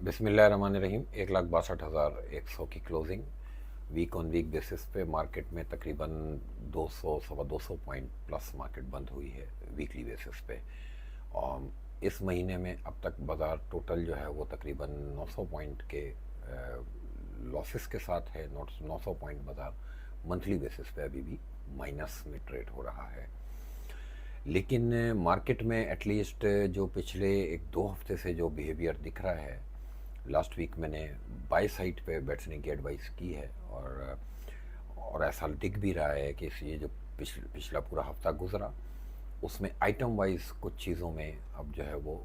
बिस्मिल्लाहिर्रहमानिर्रहीम। 1,62,100 की closing week on week basis पे मार्केट में तकरीबन 200 सवा 200 पॉइंट प्लस मार्केट बंद हुई है वीकली बेसिस पे। और इस महीने में अब तक बाज़ार टोटल जो है वो तकरीबन 900 पॉइंट के लॉसेस के साथ है। 900 पॉइंट बाज़ार मंथली बेसिस पे अभी भी माइनस में ट्रेड हो रहा है। लेकिन मार्केट में एटलीस्ट जो पिछले 1-2 हफ्ते से जो बिहेवियर दिख रहा है, लास्ट वीक मैंने बाय साइड पे बैठने की एडवाइस की है और ऐसा दिख भी रहा है कि ये जो पिछला पूरा हफ्ता गुजरा उसमें आइटम वाइज कुछ चीज़ों में अब जो है वो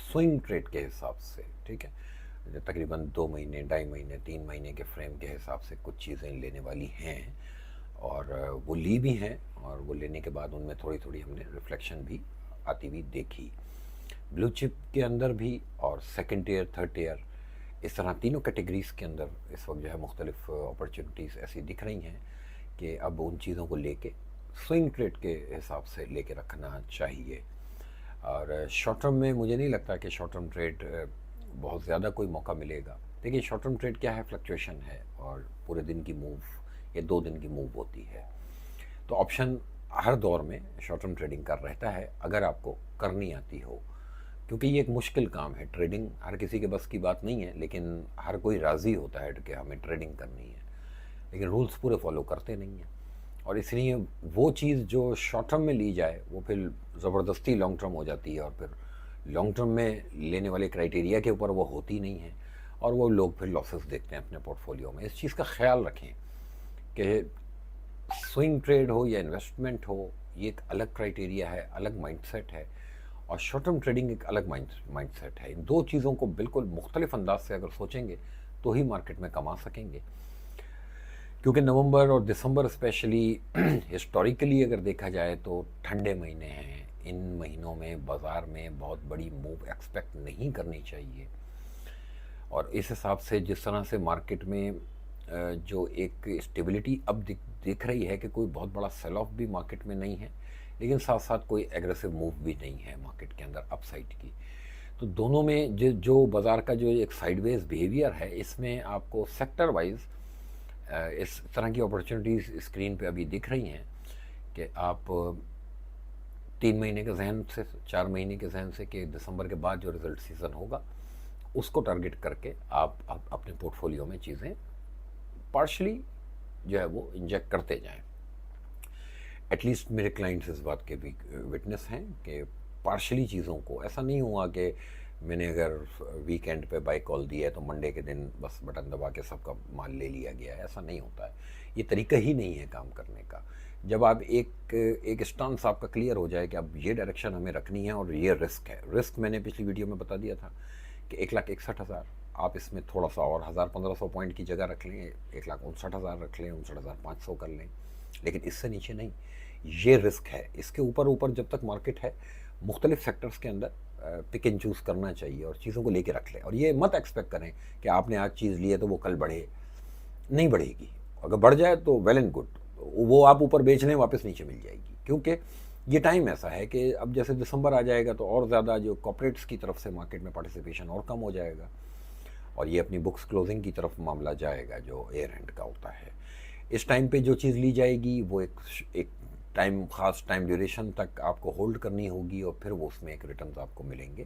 स्विंग ट्रेड के हिसाब से, ठीक है, तकरीबन 2 महीने, 2.5 महीने, 3 महीने के फ्रेम के हिसाब से कुछ चीज़ें लेने वाली हैं और वो ली भी हैं और वो लेने के बाद उनमें थोड़ी थोड़ी हमने रिफ्लेक्शन भी आती हुई देखी। ब्लू चिप के अंदर भी और सेकंड टियर, थर्ड टियर, इस तरह तीनों कैटेगरीज़ के अंदर इस वक्त जो है मुख्तलिफ अपॉर्चुनिटीज़ ऐसी दिख रही हैं कि अब उन चीज़ों को लेके स्विंग ट्रेड के हिसाब से लेके रखना चाहिए। और शॉर्ट टर्म में मुझे नहीं लगता कि शॉर्ट टर्म ट्रेड बहुत ज़्यादा कोई मौका मिलेगा। देखिए, शॉर्ट टर्म ट्रेड क्या है, फ्लक्चुएशन है और पूरे दिन की मूव या 2 दिन की मूव होती है। तो ऑप्शन हर दौर में शॉर्ट टर्म ट्रेडिंग का रहता है अगर आपको करनी आती हो, क्योंकि ये एक मुश्किल काम है। ट्रेडिंग हर किसी के बस की बात नहीं है, लेकिन हर कोई राज़ी होता है कि हमें ट्रेडिंग करनी है, लेकिन रूल्स पूरे फॉलो करते नहीं हैं। और इसलिए वो चीज़ जो शॉर्ट टर्म में ली जाए वो फिर ज़बरदस्ती लॉन्ग टर्म हो जाती है और फिर लॉन्ग टर्म में लेने वाले क्राइटेरिया के ऊपर वो होती नहीं है और वो लोग फिर लॉसेस देखते हैं अपने पोर्टफोलियो में। इस चीज़ का ख्याल रखें कि स्विंग ट्रेड हो या इन्वेस्टमेंट हो, ये एक अलग क्राइटेरिया है, अलग माइंडसेट है, और शॉर्ट टर्म ट्रेडिंग एक अलग माइंडसेट है। इन दो चीज़ों को बिल्कुल मुख्तलिफ अंदाज से अगर सोचेंगे तो ही मार्केट में कमा सकेंगे। क्योंकि नवंबर और दिसंबर स्पेशली हिस्टोरिकली अगर देखा जाए तो ठंडे महीने हैं। इन महीनों में बाज़ार में बहुत बड़ी मूव एक्सपेक्ट नहीं करनी चाहिए। और इस हिसाब से जिस तरह से मार्केट में जो एक स्टेबिलिटी अब दिख रही है कि कोई बहुत बड़ा सेल ऑफ भी मार्केट में नहीं है, लेकिन साथ साथ कोई एग्रेसिव मूव भी नहीं है मार्केट के अंदर अपसाइड की। तो दोनों में जो बाज़ार का जो एक साइडवेज बिहेवियर है, इसमें आपको सेक्टर वाइज इस तरह की अपॉर्चुनिटीज़ स्क्रीन पे अभी दिख रही हैं कि आप 3 महीने के जहन से, 4 महीने के जहन से कि दिसंबर के बाद जो रिज़ल्ट सीज़न होगा उसको टारगेट करके आप अपने पोर्टफोलियो में चीज़ें पार्शली जो है वो इंजेक्ट करते जाएं। एटलीस्ट मेरे क्लाइंट्स इस बात के भी विटनेस हैं कि पार्शली चीज़ों को, ऐसा नहीं हुआ कि मैंने अगर वीकेंड पे बाय कॉल दिया है तो मंडे के दिन बस बटन दबा के सबका माल ले लिया गया है। ऐसा नहीं होता है, ये तरीका ही नहीं है काम करने का। जब आप एक स्टांस आपका क्लियर हो जाए कि अब ये डायरेक्शन हमें रखनी है और ये रिस्क है। रिस्क मैंने पिछली वीडियो में बता दिया था कि 1,61,000, आप इसमें थोड़ा सा और 1,000-1,500 पॉइंट की जगह रख लें, 1,59,000 रख लें, 59,500 कर लें, लेकिन इससे नीचे नहीं। ये रिस्क है। इसके ऊपर ऊपर जब तक मार्केट है, मुख्तलिफ सेक्टर्स के अंदर पिक एंड चूज़ करना चाहिए और चीज़ों को लेके रख लें। और ये मत एक्सपेक्ट करें कि आपने आज चीज़ ली है तो वो कल बढ़े, नहीं बढ़ेगी। अगर बढ़ जाए तो वेल एंड गुड, वो आप ऊपर बेच लें, वापस नीचे मिल जाएगी। क्योंकि ये टाइम ऐसा है कि अब जैसे दिसंबर आ जाएगा तो और ज़्यादा जो कॉर्पोरेट्स की तरफ से मार्केट में पार्टिसिपेशन और कम हो जाएगा और ये अपनी बुक्स क्लोजिंग की तरफ मामला जाएगा जो ईयर एंड का होता है। इस टाइम पे जो चीज़ ली जाएगी वो एक टाइम, ख़ास टाइम ड्यूरेशन तक आपको होल्ड करनी होगी और फिर वो उसमें एक रिटर्न्स आपको मिलेंगे।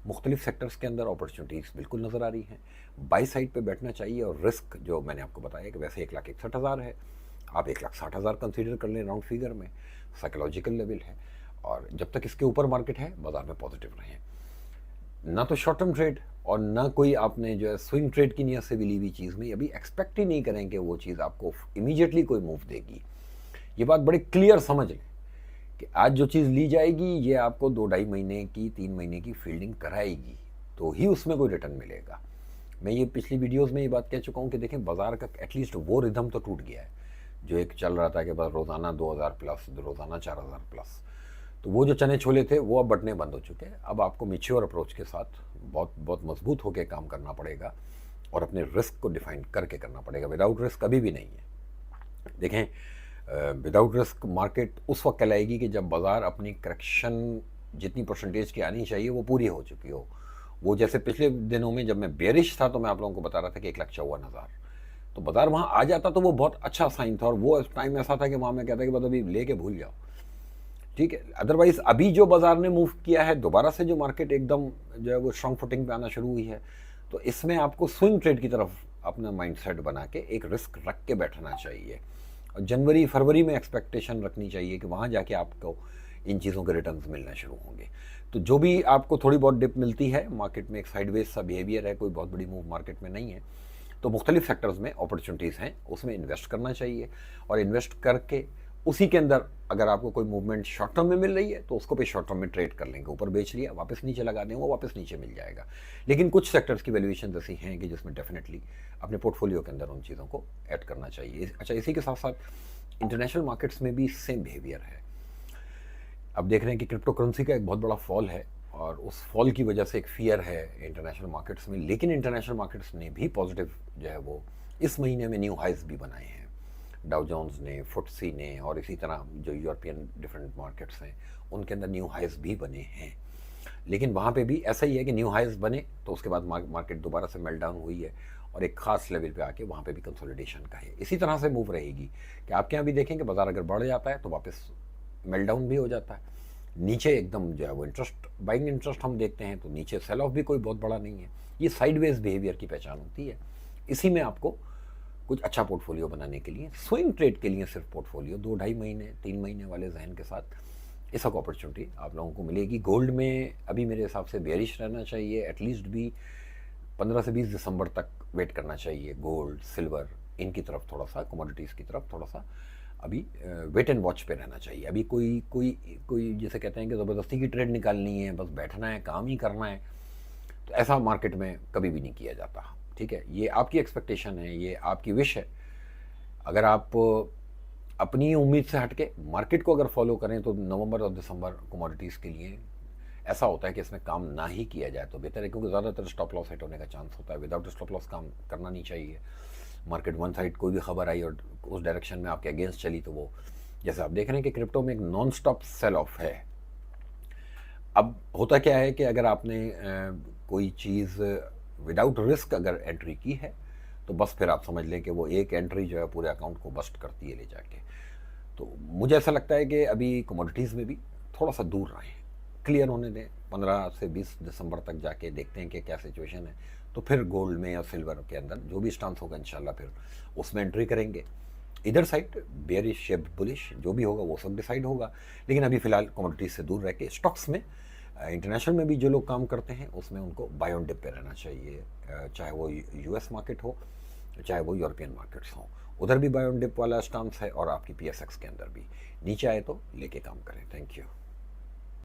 मुख्तलिफ सेक्टर्स के अंदर अपॉर्चुनिटीज़ बिल्कुल नज़र आ रही हैं। बाई साइड पे बैठना चाहिए और रिस्क जो मैंने आपको बताया कि वैसे 1,61,000 है, आप 1,60,000 कंसीडर कर लें राउंड फिगर में, साइकोलॉजिकल लेवल है। और जब तक इसके ऊपर मार्केट है, बाज़ार में पॉजिटिव रहें। ना तो शॉर्ट टर्म ट्रेड और ना कोई आपने जो है स्विंग ट्रेड की नीयत से भी ली हुई चीज़ में अभी एक्सपेक्ट ही नहीं करें कि वो चीज़ आपको इमीडिएटली कोई मूव देगी। ये बात बड़ी क्लियर समझ लें कि आज जो चीज़ ली जाएगी ये आपको 2-2.5 महीने की, 3 महीने की फील्डिंग कराएगी तो ही उसमें कोई रिटर्न मिलेगा। मैं ये पिछली वीडियोस में ये बात कह चुका हूँ कि देखें, बाज़ार का एटलीस्ट वो रिदम तो टूट गया है जो एक चल रहा था कि बस रोज़ाना 2,000 प्लस, रोज़ाना 4,000 प्लस। तो वो जो चने छोले थे वो अब बटने बंद हो चुके हैं। अब आपको मैच्योर अप्रोच के साथ बहुत बहुत मजबूत होकर काम करना पड़ेगा और अपने रिस्क को डिफाइन करके करना पड़ेगा। विदाउट रिस्क कभी भी नहीं है। देखें, विदाउट रिस्क मार्केट उस वक्त कहलाएगी कि जब बाज़ार अपनी करेक्शन जितनी परसेंटेज की आनी चाहिए वो पूरी हो चुकी हो वो जैसे पिछले दिनों में जब मैं बेरिश था तो मैं आप लोगों को बता रहा था कि 1,54,000, तो बाजार वहाँ आ जाता तो वो बहुत अच्छा साइन था, और वो टाइम ऐसा था कि वहाँ मैं कहता कि बस अभी लेके भूल जाओ, ठीक है। अदरवाइज अभी जो बाजार ने मूव किया है, दोबारा से जो मार्केट एकदम जो है वो स्ट्रॉन्ग फुटिंग पे आना शुरू हुई है, तो इसमें आपको स्विंग ट्रेड की तरफ अपना माइंडसेट बना के एक रिस्क रख के बैठना चाहिए, और जनवरी फरवरी में एक्सपेक्टेशन रखनी चाहिए कि वहाँ जाके आपको इन चीज़ों के रिटर्न्स मिलना शुरू होंगे। तो जो भी आपको थोड़ी बहुत डिप मिलती है मार्केट में, एक साइडवेज सा बिहेवियर है, कोई बहुत बड़ी मूव मार्केट में नहीं है, तो मुख्तलिफ सेक्टर्स में अपॉर्चुनिटीज़ हैं, उसमें इन्वेस्ट करना चाहिए, और इन्वेस्ट करके उसी के अंदर अगर आपको कोई मूवमेंट शॉर्ट टर्म में मिल रही है तो उसको भी शॉर्ट टर्म में ट्रेड कर लेंगे, ऊपर बेच लिया वापस नीचे लगा देंगे, वो वापस नीचे मिल जाएगा। लेकिन कुछ सेक्टर्स की वैल्यूएशन ऐसी हैं कि जिसमें डेफिनेटली अपने पोर्टफोलियो के अंदर उन चीज़ों को ऐड करना चाहिए। अच्छा, इसी के साथ साथ इंटरनेशनल मार्केट्स में भी सेम बिहेवियर है। अब देख रहे हैं कि क्रिप्टो करेंसी का एक बहुत बड़ा फॉल है, और उस फॉल की वजह से एक फियर है इंटरनेशनल मार्केट्स में, लेकिन इंटरनेशनल मार्केट्स ने भी पॉजिटिव जो है वो इस महीने में न्यू हाइज भी बनाए हैं, डाउ जोन्स ने, फुटसी ने, और इसी तरह जो यूरोपियन डिफरेंट मार्केट्स हैं उनके अंदर न्यू हाइज भी बने हैं। लेकिन वहाँ पे भी ऐसा ही है कि न्यू हाइज बने तो उसके बाद मार्केट दोबारा से मेल्ट डाउन हुई है, और एक खास लेवल पे आके वहाँ पे भी कंसोलिडेशन का है। इसी तरह से मूव रहेगी कि आपके यहाँ भी देखेंगे बाजार अगर बढ़ जाता है तो वापस मेल्ट डाउन भी हो जाता है, नीचे एकदम जो है वो इंटरेस्ट, बाइंग इंटरेस्ट हम देखते हैं तो नीचे सेल ऑफ भी कोई बहुत बड़ा नहीं है। ये साइडवेज बिहेवियर की पहचान होती है। इसी में आपको कुछ अच्छा पोर्टफोलियो बनाने के लिए, स्विंग ट्रेड के लिए सिर्फ पोर्टफोलियो 2-2.5 महीने 3 महीने वाले जहन के साथ इस वक्त अपॉर्चुनिटी आप लोगों को मिलेगी। गोल्ड में अभी मेरे हिसाब से बेयरिश रहना चाहिए, एटलीस्ट भी 15 से 20 दिसंबर तक वेट करना चाहिए। गोल्ड, सिल्वर, इनकी तरफ थोड़ा सा, कमोडिटीज़ की तरफ थोड़ा सा अभी वेट एंड वॉच पे रहना चाहिए। अभी कोई कोई कोई जैसे कहते हैं कि ज़बरदस्ती की ट्रेड निकालनी है, बस बैठना है, काम ही करना है, तो ऐसा मार्केट में कभी भी नहीं किया जाता, ठीक है। ये आपकी एक्सपेक्टेशन है, ये आपकी विश है। अगर आप अपनी उम्मीद से हटके मार्केट को अगर फॉलो करें तो नवंबर और दिसंबर कमोडिटीज़ के लिए ऐसा होता है कि इसमें काम ना ही किया जाए तो बेहतर है, क्योंकि ज़्यादातर स्टॉप लॉस हिट होने का चांस होता है। विदाउट स्टॉप लॉस काम करना नहीं चाहिए। मार्केट वन साइड कोई भी खबर आई और उस डायरेक्शन में आपके अगेंस्ट चली तो वो, जैसे आप देख रहे हैं कि क्रिप्टो में एक नॉन स्टॉप सेल ऑफ है। अब होता क्या है कि अगर आपने कोई चीज़ विदाउट रिस्क अगर एंट्री की है तो बस फिर आप समझ लें कि वो एक एंट्री जो है पूरे अकाउंट को बस्ट करती है ले जाके। तो मुझे ऐसा लगता है कि अभी कमोडिटीज़ में भी थोड़ा सा दूर रहें, क्लियर होने दें। 15 से 20 दिसंबर तक जाके देखते हैं कि क्या सिचुएशन है, तो फिर गोल्ड में या सिल्वर के अंदर जो भी स्टांस होगा इंशाल्लाह फिर उसमें एंट्री करेंगे। इधर साइड बेयरिश या बुलिश जो भी होगा वो सब डिसाइड होगा, लेकिन अभी फ़िलहाल कमोडिटीज़ से दूर रह के स्टॉक्स में, इंटरनेशनल में भी जो लोग काम करते हैं उसमें उनको बाय ऑन डिप पे रहना चाहिए, चाहे वो यूएस मार्केट हो चाहे वो यूरोपियन मार्केट्स हों। उधर भी बाय ऑन डिप वाला स्टांस है, और आपकी पीएसएक्स के अंदर भी नीचे आए तो लेके काम करें। Thank you.